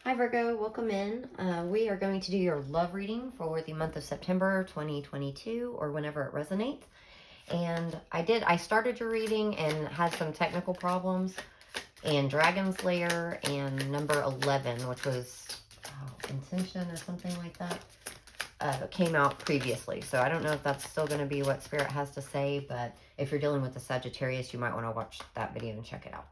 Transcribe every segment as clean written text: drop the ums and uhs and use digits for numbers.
Hi Virgo, welcome in. We are going to do your love reading for the month of September 2022 or whenever it resonates. And I started your reading and had some technical problems. And Dragon's Lair and number 11, which was Intention or something like that, came out previously. So I don't know if that's still going to be what Spirit has to say, but if you're dealing with the Sagittarius, you might want to watch that video and check it out.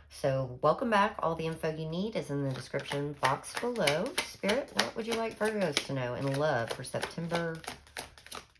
So welcome back. All the info you need is in the description box below. Spirit, what would you like Virgos to know in love for September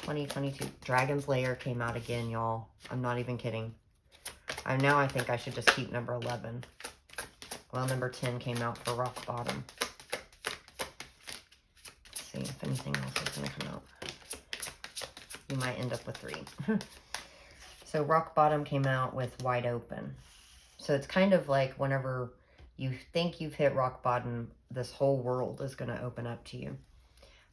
2022? Dragon's Lair came out again, y'all. I'm not even kidding. Now I think I should just keep number 11. Well, number 10 came out for Rock Bottom. Let's see if anything else is going to come out. You might end up with 3. So Rock Bottom came out with Wide Open. So it's kind of like whenever you think you've hit rock bottom, this whole world is going to open up to you.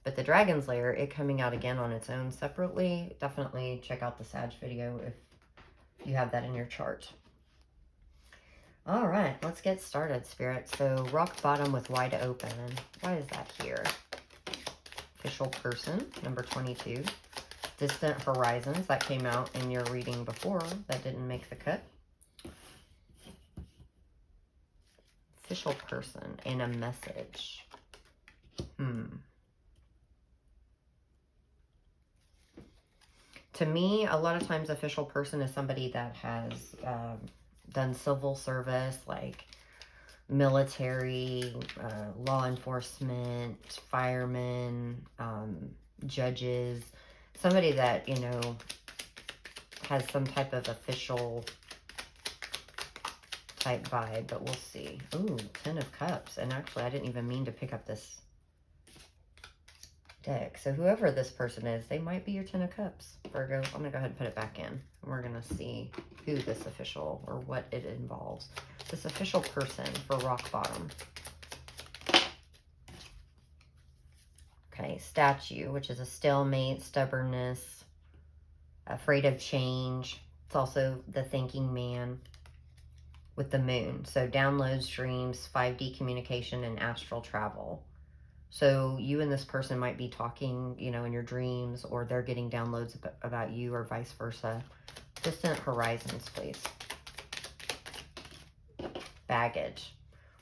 But the Dragon's Lair, it coming out again on its own separately, definitely check out the Sag video if you have that in your chart. All right, let's get started, Spirit. So rock bottom with Wide Open. And why is that here? Official person, number 22. Distant Horizons, that came out in your reading before. That didn't make the cut. Official person and a message. To me, a lot of times official person is somebody that has done civil service, like military, law enforcement, firemen, judges, somebody that, you know, has some type of official type vibe, but we'll see. Ooh, 10 of Cups. And actually, I didn't even mean to pick up this deck. So whoever this person is, they might be your 10 of Cups, Virgo. I'm going to go ahead and put it back in. And we're going to see who this official or what it involves. This official person for rock bottom. Okay, statue, which is a stalemate, stubbornness, afraid of change. It's also the thinking man. With the moon. So downloads, dreams, 5D communication, and astral travel. So you and this person might be talking, you know, in your dreams, or they're getting downloads about you, or vice versa. Distant horizons, please. Baggage.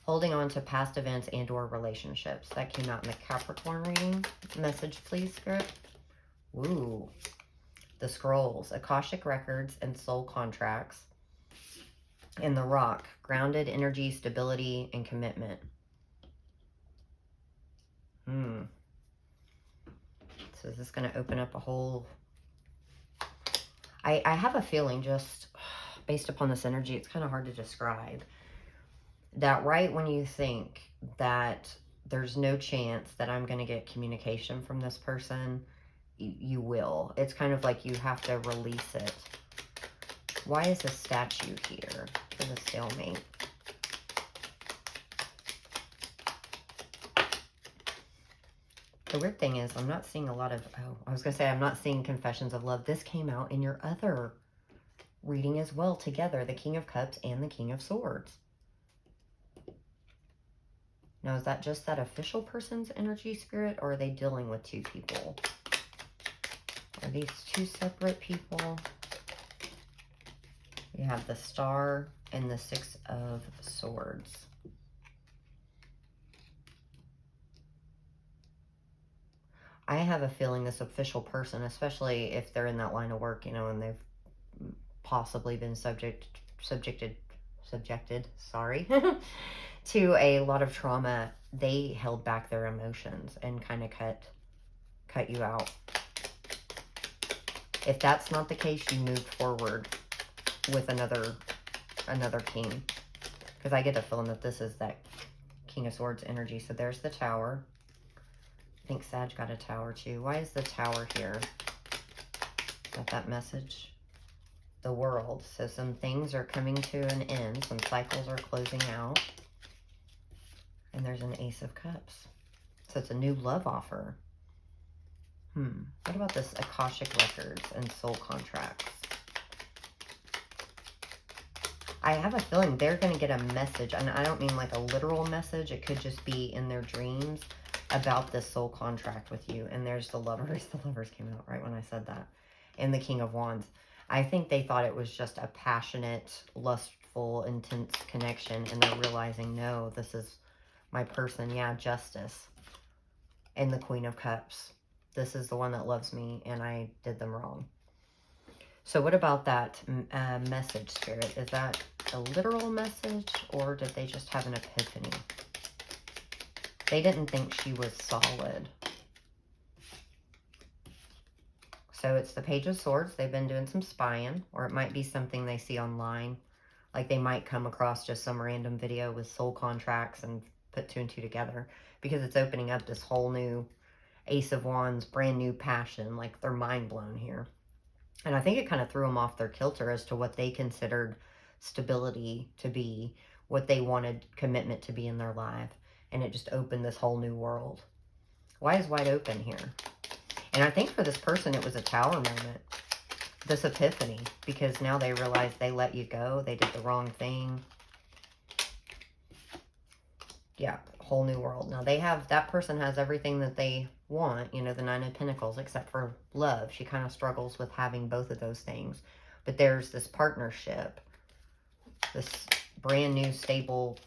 Holding on to past events and or relationships. That came out in the Capricorn reading. Message, please, Spirit. Ooh. The scrolls. Akashic records and soul contracts. In the rock, grounded energy, stability, and commitment. So is this going to open up a whole... I have a feeling, just based upon this energy, it's kind of hard to describe, that right when you think that there's no chance that I'm going to get communication from this person, you will. It's kind of like you have to release it. Why is a statue here for the stalemate? The weird thing is I'm not seeing a lot of, I was going to say I'm not seeing confessions of love. This came out in your other reading as well together, the King of Cups and the King of Swords. Now, is that just that official person's energy, Spirit, or are they dealing with 2 people? Are these 2 separate people? We have the Star and the 6 of Swords. I have a feeling this official person, especially if they're in that line of work, you know, and they've possibly been subjected, sorry, to a lot of trauma, they held back their emotions and kind of cut you out. If that's not the case, you move forward with another king, because I get a feeling that this is that King of Swords energy. So there's the Tower. I think Sag got a Tower too. Why is the Tower here? Got that message? The World. So some things are coming to an end. Some cycles are closing out. And there's an Ace of Cups. So it's a new love offer. What about this Akashic records and soul contracts? I have a feeling they're going to get a message, and I don't mean like a literal message. It could just be in their dreams about this soul contract with you. And there's the Lovers. The Lovers came out right when I said that. And the King of Wands. I think they thought it was just a passionate, lustful, intense connection. And they're realizing, no, this is my person. Yeah, Justice. And the Queen of Cups. This is the one that loves me, and I did them wrong. So what about that message, Spirit? Is that a literal message, or did they just have an epiphany? They didn't think she was solid. So it's the Page of Swords. They've been doing some spying, or it might be something they see online. Like they might come across just some random video with soul contracts and put 2 and 2 together, because it's opening up this whole new Ace of Wands, brand new passion. Like they're mind blown here. And I think it kind of threw them off their kilter as to what they considered stability to be, what they wanted commitment to be in their life. And it just opened this whole new world. Why is wide open here? And I think for this person, it was a Tower moment. This epiphany. Because now they realize they let you go. They did the wrong thing. Yeah, whole new world. Now they have, that person has everything that they want, you know, the 9 of Pentacles, except for love. She kind of struggles with having both of those things. But there's this partnership, this brand new stable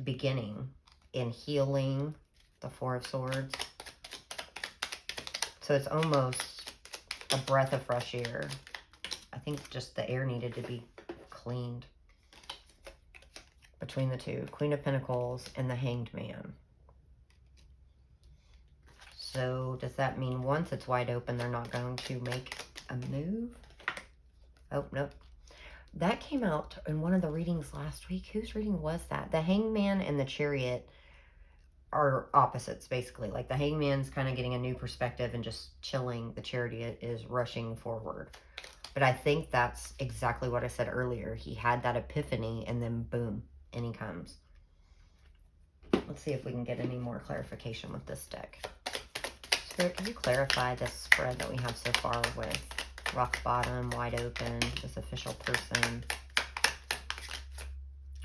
beginning in healing, the 4 of Swords. So it's almost a breath of fresh air. I think just the air needed to be cleaned between the two. Queen of Pentacles and the Hanged Man. So does that mean once it's wide open, they're not going to make a move? Oh, nope. That came out in one of the readings last week. Whose reading was that? The Hangman and the Chariot are opposites, basically. Like the Hangman's kind of getting a new perspective and just chilling. The Chariot is rushing forward. But I think that's exactly what I said earlier. He had that epiphany and then boom, and he comes. Let's see if we can get any more clarification with this deck. Spirit, can you clarify this spread that we have so far with rock bottom, wide open, this official person?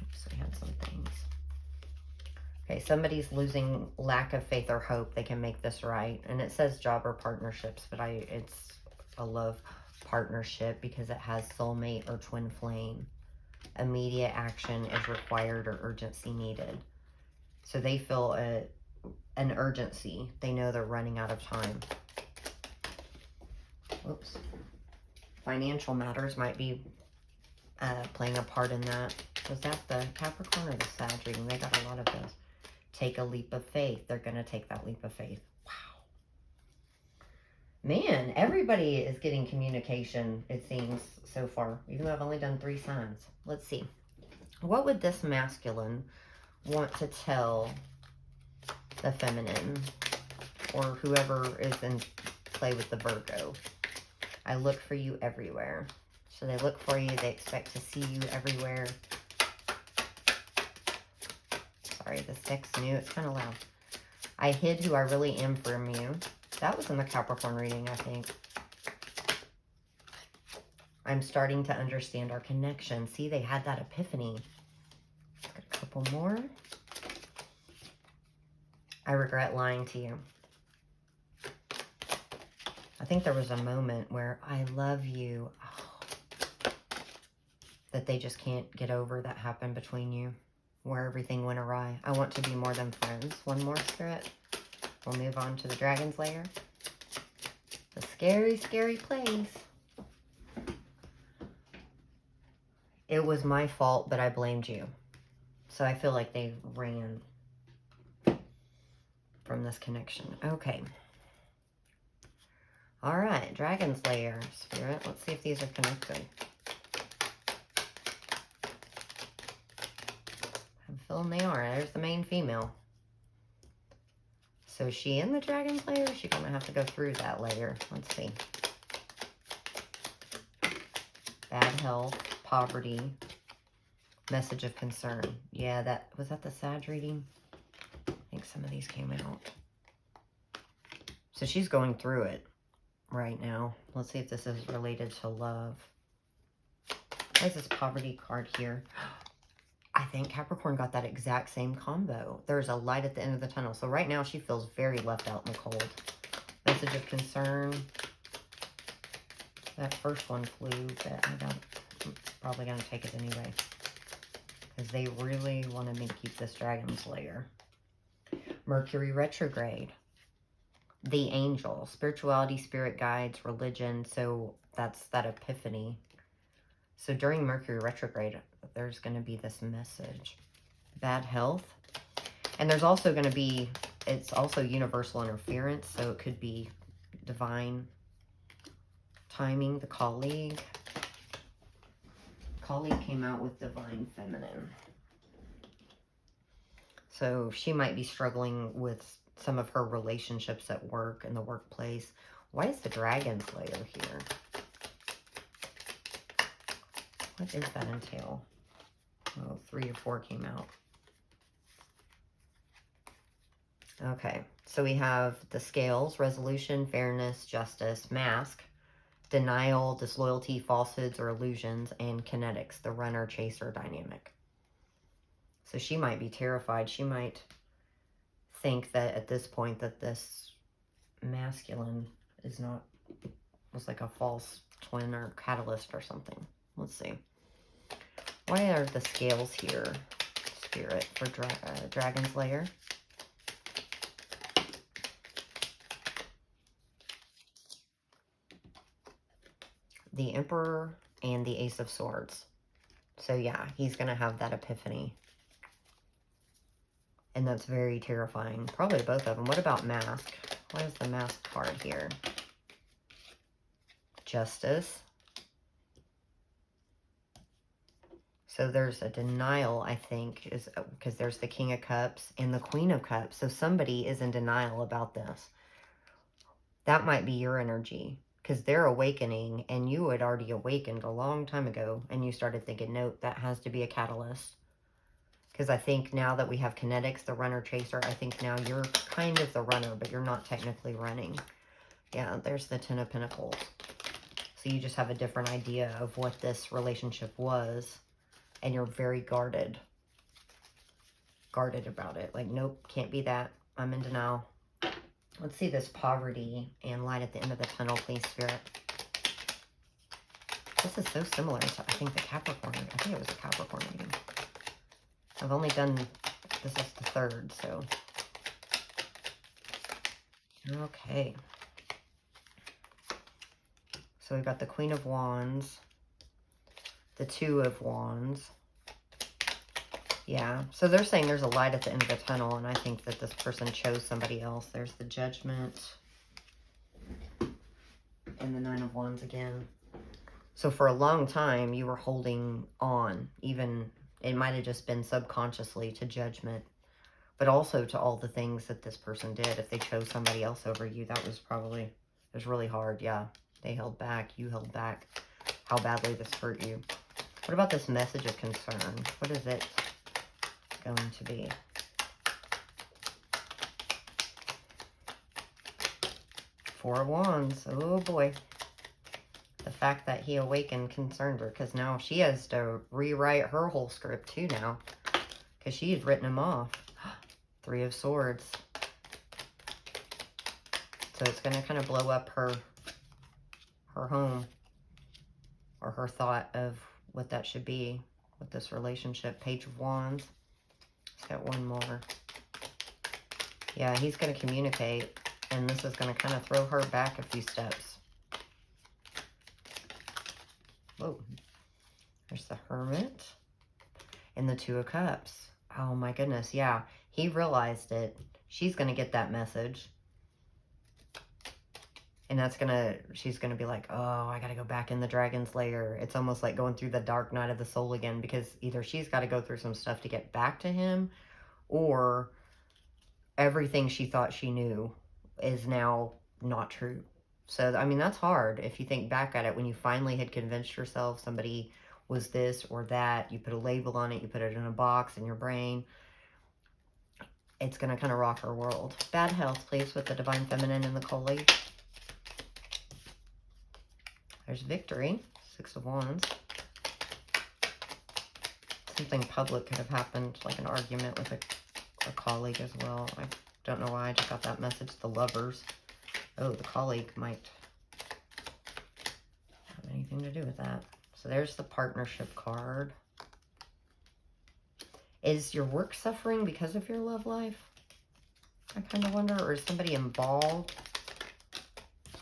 Oops, we had some things. Okay, somebody's losing lack of faith or hope they can make this right. And it says job or partnerships, but it's a love partnership because it has soulmate or twin flame. Immediate action is required or urgency needed. So they feel an urgency. They know they're running out of time. Whoops. Financial matters might be playing a part in that. Was that the Capricorn or the Sag reading? They got a lot of those. Take a leap of faith. They're going to take that leap of faith. Wow. Man, everybody is getting communication, it seems, so far. Even though I've only done 3 signs. Let's see. What would this masculine want to tell the feminine, or whoever is in play with the Virgo? I look for you everywhere. So they look for you. They expect to see you everywhere. Sorry, this deck's new. It's kind of loud. I hid who I really am from you. That was in the Capricorn reading, I think. I'm starting to understand our connection. See, they had that epiphany. Let's get a couple more. I regret lying to you. I think there was a moment where I love you. Oh, that they just can't get over that happened between you, where everything went awry. I want to be more than friends. One more, Spirit. We'll move on to the Dragon's Lair. The scary, scary place. It was my fault, but I blamed you. So I feel like they ran from this connection. Okay. All right, Dragon's Lair, Spirit. Let's see if these are connected. I'm feeling they are. There's the main female. So is she in the Dragon's Lair? Or is she going to have to go through that layer? Let's see. Bad health, poverty, message of concern. Yeah, was that the Sag reading? I think some of these came out. So she's going through it right now. Let's see if this is related to love. Why is this poverty card here? I think Capricorn got that exact same combo. There's a light at the end of the tunnel. So right now she feels very left out in the cold. Message of concern. That first one flew, but I'm probably going to take it anyway. Because they really wanted me to keep this Dragon's Lair. Mercury retrograde. The angel. Spirituality, spirit guides, religion. So that's that epiphany. So during Mercury retrograde, there's going to be this message. Bad health. And there's also going to be, it's also universal interference. So it could be divine timing. The colleague. Colleague came out with divine feminine. So she might be struggling with some of her relationships at work and the workplace. Why is the Dragon's Lair here? What does that entail? Oh, 3 or 4 came out. Okay, so we have the scales, resolution, fairness, justice, mask, denial, disloyalty, falsehoods or illusions, and kinetics, the runner-chaser dynamic. So she might be terrified. She might think that at this point that this masculine is not, was like a false twin or catalyst or something. Let's see. Why are the scales here, Spirit, for Dragon's Lair? The Emperor and the Ace of Swords. So yeah, he's going to have that epiphany. And that's very terrifying. Probably both of them. What about Mask? What is the Mask card here? Justice. So there's a denial, I think, is because there's the King of Cups and the Queen of Cups. So somebody is in denial about this. That might be your energy because they're awakening and you had already awakened a long time ago and you started thinking, nope, that has to be a catalyst. Because I think now that we have kinetics, the runner-chaser, I think now you're kind of the runner, but you're not technically running. Yeah, there's the Ten of Pentacles. So you just have a different idea of what this relationship was. And you're very guarded. Guarded about it. Like, nope, can't be that. I'm in denial. Let's see this poverty and light at the end of the tunnel, please, Spirit. This is so similar to, I think, the Capricorn. I think it was a Capricorn reading. I've only done, this is the 3rd, so. Okay. So we've got the Queen of Wands. The 2 of Wands. Yeah, so they're saying there's a light at the end of the tunnel, and I think that this person chose somebody else. There's the Judgment. And the 9 of Wands again. So for a long time, you were holding on. Even, it might have just been subconsciously to judgment. But also to all the things that this person did. If they chose somebody else over you, that was probably, it was really hard, yeah. They held back, you held back. How badly this hurt you. What about this message of concern? What is it going to be? Four of Wands. Oh boy. The fact that he awakened concerned her because now she has to rewrite her whole script too now because she had written him off. 3 of Swords. So it's going to kind of blow up her home or her thought of what that should be with this relationship. Page of Wands. He's got one more. Yeah, he's going to communicate, and this is going to kind of throw her back a few steps. Whoa. There's the Hermit and the 2 of Cups. Oh my goodness, yeah. He realized it. She's going to get that message. And that's she's gonna be like, oh, I gotta go back in the Dragon's Lair. It's almost like going through the dark night of the soul again, because either she's got to go through some stuff to get back to him, or everything she thought she knew is now not true. So, I mean, that's hard if you think back at it. When you finally had convinced yourself somebody was this or that, you put a label on it, you put it in a box in your brain. It's gonna kind of rock her world. Bad health, please, with the Divine Feminine and the Colleague. There's victory, 6 of Wands. something public could have happened, like an argument with a colleague as well. I don't know why I just got that message. The Lovers. Oh, the colleague might have anything to do with that. So there's the partnership card. Is your work suffering because of your love life? I kind of wonder. Or is somebody involved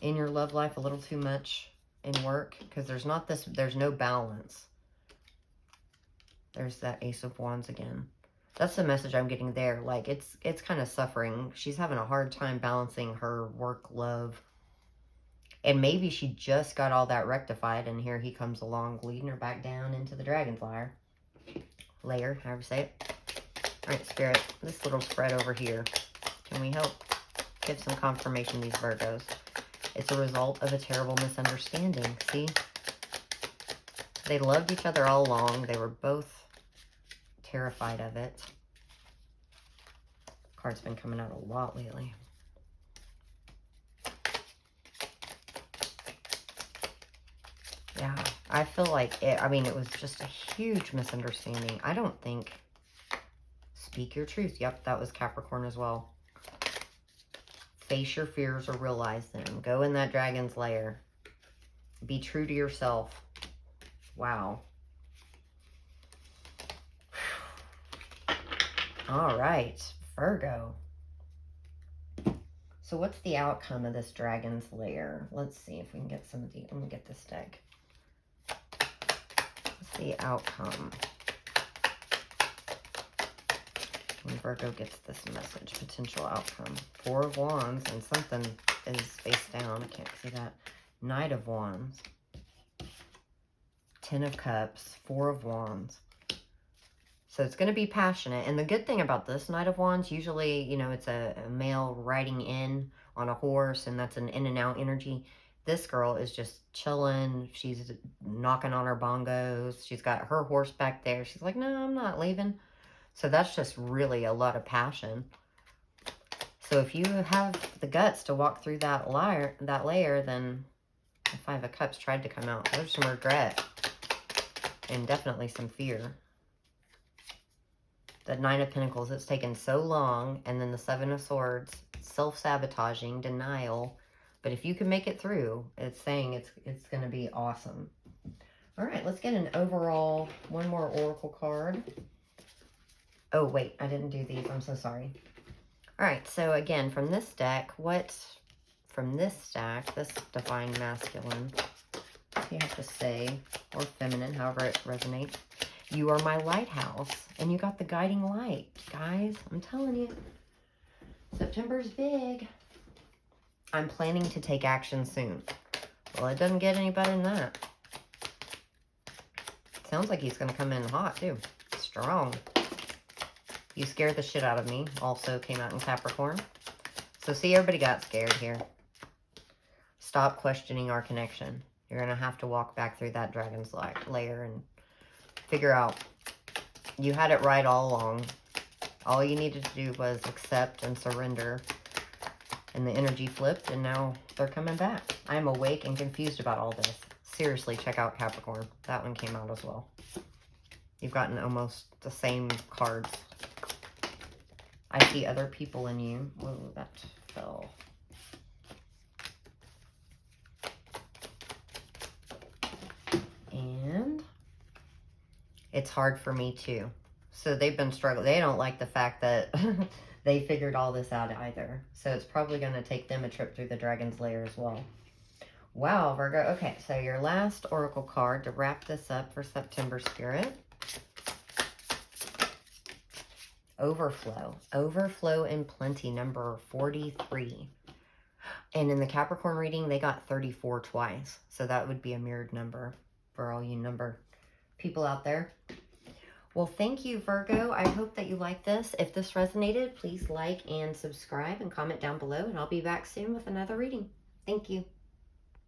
in your love life a little too much in work? Because there's no balance. There's that Ace of Wands again. That's the message I'm getting there. Like, it's kind of suffering. She's having a hard time balancing her work, love. And maybe she just got all that rectified, and here he comes along, leading her back down into the Dragon's Lair. Lair, however you say it. All right, Spirit, this little spread over here. Can we help give some confirmation to these Virgos? It's a result of a terrible misunderstanding. See? They loved each other all along. They were both terrified of it. Card's been coming out a lot lately. Yeah, I feel like it, I mean, it was just a huge misunderstanding. I don't think, speak your truth. Yep, that was Capricorn as well. Face your fears or realize them. Go in that dragon's lair. Be true to yourself. Wow. All right, Virgo. So what's the outcome of this dragon's lair? Let's see if we can get some of the, let me get this deck. What's the outcome when Virgo gets this message? Potential outcome. Four of Wands, and something is face down. I can't see that. Knight of Wands. Ten of Cups. Four of Wands. So it's going to be passionate. And the good thing about this Knight of Wands, usually, you know, it's a male riding in on a horse, and that's an in and out energy. This girl is just chilling. She's knocking on her bongos. She's got her horse back there. She's like, no, I'm not leaving. So that's just really a lot of passion. So if you have the guts to walk through that layer, then the Five of Cups tried to come out. There's some regret and definitely some fear. The Nine of Pentacles, it's taken so long. And then the Seven of Swords, self-sabotaging, denial. But if you can make it through, it's saying it's going to be awesome. All right, let's get an overall, one more Oracle card. Oh, wait, I didn't do these. I'm so sorry. All right, so again, from this deck, from this stack, this Divine Masculine, you have to say, or feminine, however it resonates. You are my lighthouse, and you got the guiding light, guys. I'm telling you, September's big. I'm planning to take action soon. Well, it doesn't get any better than that. Sounds like he's going to come in hot, too. Strong. You scared the shit out of me. Also came out in Capricorn. So, see, everybody got scared here. Stop questioning our connection. You're going to have to walk back through that dragon's lair and figure out you had it right all along. All you needed to do was accept and surrender. And the energy flipped, and now they're coming back. I'm awake and confused about all this. Seriously, check out Capricorn. That one came out as well. You've gotten almost the same cards. I see other people in you. Whoa, that fell. And it's hard for me too. So they've been struggling. They don't like the fact that they figured all this out either. So it's probably going to take them a trip through the dragon's lair as well. Wow, Virgo. Okay, so your last oracle card to wrap this up for September, Spirit. Overflow. Overflow and plenty, number 43. And in the Capricorn reading, they got 34 twice. So that would be a mirrored number for all you number people out there. Well, thank you, Virgo. I hope that you like this. If this resonated, please like and subscribe and comment down below. And I'll be back soon with another reading. Thank you.